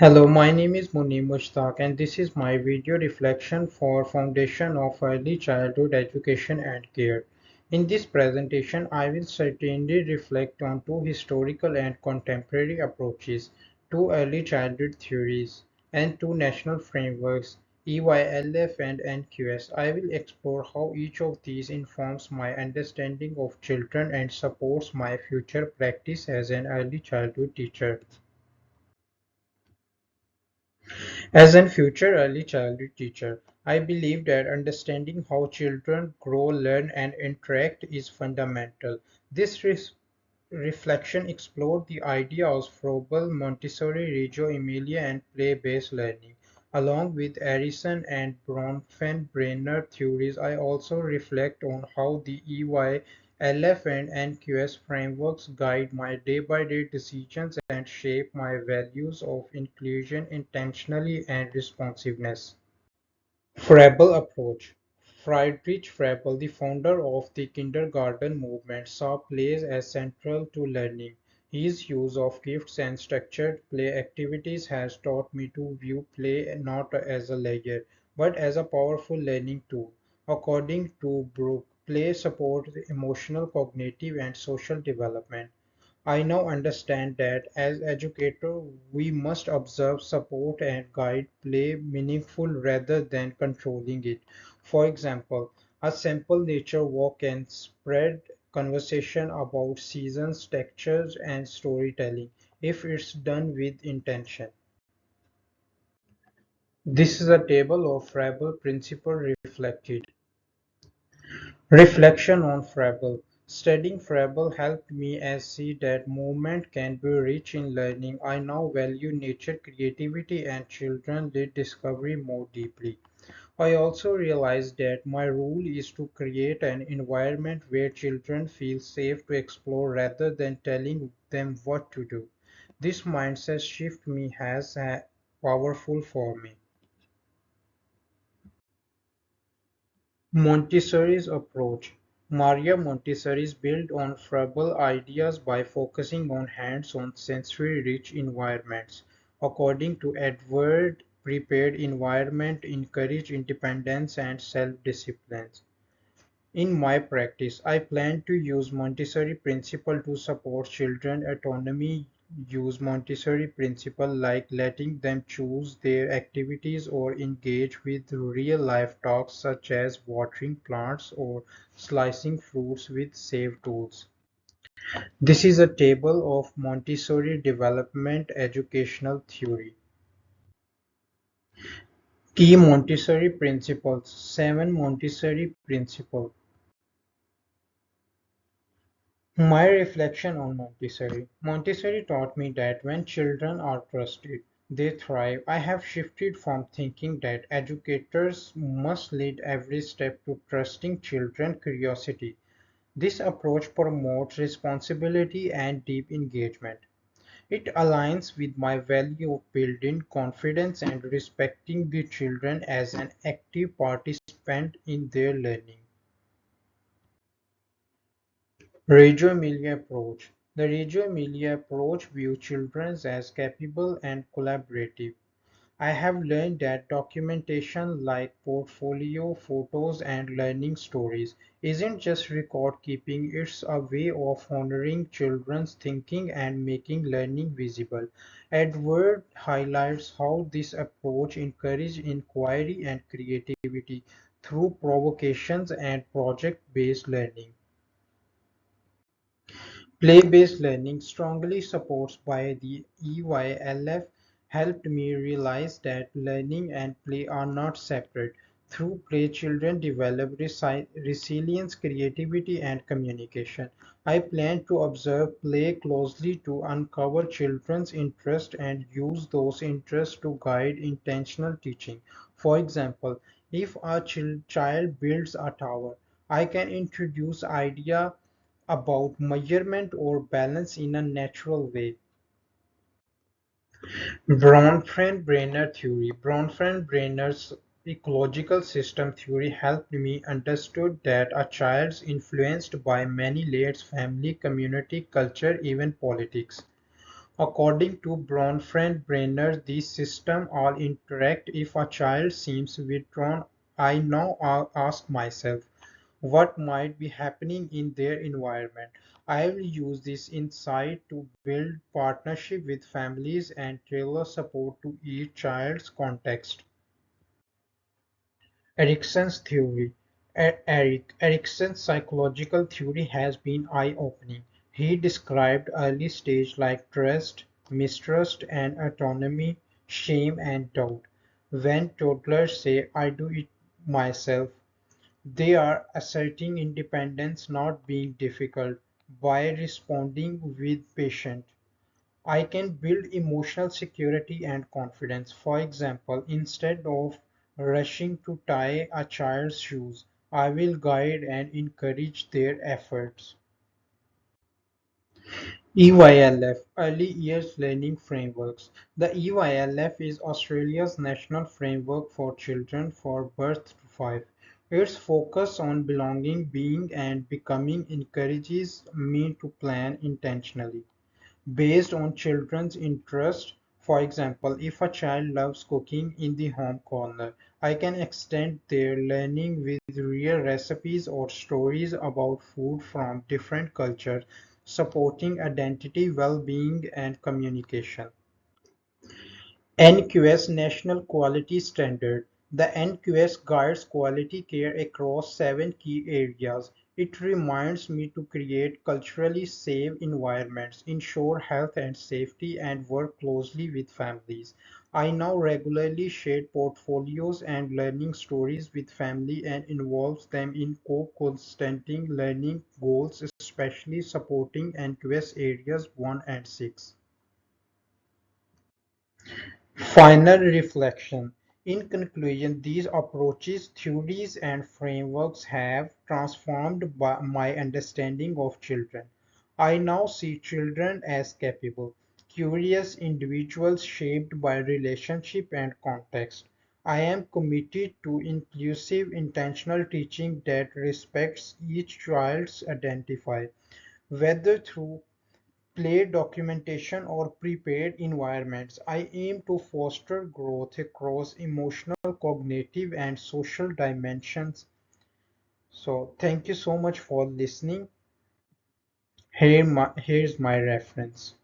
Hello, my name is Munir Mushtaq and this is my video reflection for Foundation of Early Childhood Education and Care. In this presentation, I will certainly reflect on two historical and contemporary approaches, two early childhood theories, and two national frameworks, EYLF and NQS. I will explore how each of these informs my understanding of children and supports my future practice as an early childhood teacher. As a future early childhood teacher, I believe that understanding how children grow, learn, and interact is fundamental. This reflection explored the ideas of Froebel, Montessori, Reggio Emilia, and play-based learning. Along with Arison and Bronfenbrenner theories, I also reflect on how the EY, LF, and NQS frameworks guide my day-by-day decisions and shape my values of inclusion intentionally and responsiveness. Froebel approach. Friedrich Froebel, the founder of the kindergarten movement, saw plays as central to learning. His use of gifts and structured play activities has taught me to view play not as a layer, but as a powerful learning tool. According to Brooke, play supports emotional, cognitive, and social development. I now understand that as educators we must observe, support and guide play meaningful rather than controlling it. For example, a simple nature walk can spread conversation about seasons, textures and storytelling if it's done with intention. This is a table of Froebel principle reflected. Reflection on Froebel. Studying Froebel helped me as see that movement can be rich in learning. I now value nature, creativity, and children-led discovery more deeply. I also realized that my role is to create an environment where children feel safe to explore rather than telling them what to do. This mindset shift me has powerful for me. Montessori's approach. Maria Montessori's built on Froebel ideas by focusing on hands-on sensory-rich environments. According to Edward, prepared environment encourage independence and self-discipline. In my practice, I plan to use Montessori principle to support children autonomy, use Montessori principle like letting them choose their activities or engage with real-life tasks such as watering plants or slicing fruits with safe tools. This is a table of Montessori development educational theory. Key Montessori principles. 7 Montessori principles. My reflection on Montessori. Montessori taught me that when children are trusted, they thrive. I have shifted from thinking that educators must lead every step to trusting children curiosity. This approach promotes responsibility and deep engagement. It aligns with my value of building confidence and respecting the children as an active participant in their learning. Reggio Emilia approach. The Reggio Emilia approach views children as capable and collaborative. I have learned that documentation like portfolio photos and learning stories isn't just record keeping, it's a way of honoring children's thinking and making learning visible. Edward highlights how this approach encourages inquiry and creativity through provocations and project-based learning. Play-based learning, strongly supported by the EYLF, helped me realize that learning and play are not separate. Through play, children develop resilience, creativity, and communication. I plan to observe play closely to uncover children's interests and use those interests to guide intentional teaching. For example, if a child builds a tower, I can introduce idea about measurement or balance in a natural way. Bronfenbrenner theory. Bronfenbrenner's ecological system theory helped me understood that a child's influenced by many layers family, community, culture, even politics. According to Bronfenbrenner, these systems all interact. If a child seems withdrawn, I now ask myself what might be happening in their environment. I will use this insight to build partnership with families and tailor support to each child's context. Erickson's theory. Erickson's psychological theory has been eye-opening. He described early stages like trust, mistrust, and autonomy, shame, and doubt. When toddlers say, I do it myself, they are asserting independence, not being difficult, by responding with patience. I can build emotional security and confidence. For example, instead of rushing to tie a child's shoes, I will guide and encourage their efforts. EYLF Early Years Learning Frameworks. The EYLF is Australia's national framework for children for birth to 5. Its focus on belonging, being, and becoming encourages me to plan intentionally based on children's interest. For example, if a child loves cooking in the home corner, I can extend their learning with real recipes or stories about food from different cultures, supporting identity, well-being, and communication. NQS National Quality Standard. The NQS guides quality care across 7 key areas. It reminds me to create culturally safe environments, ensure health and safety, and work closely with families. I now regularly share portfolios and learning stories with family and involve them in co-constanting learning goals, especially supporting NQS areas 1 and 6. Final reflection. In conclusion, these approaches, theories, and frameworks have transformed my understanding of children. I now see children as capable, curious individuals shaped by relationship and context. I am committed to inclusive, intentional teaching that respects each child's identity, whether through play documentation or prepared environments. I aim to foster growth across emotional, cognitive, and social dimensions. So, thank you so much for listening. Here's my reference.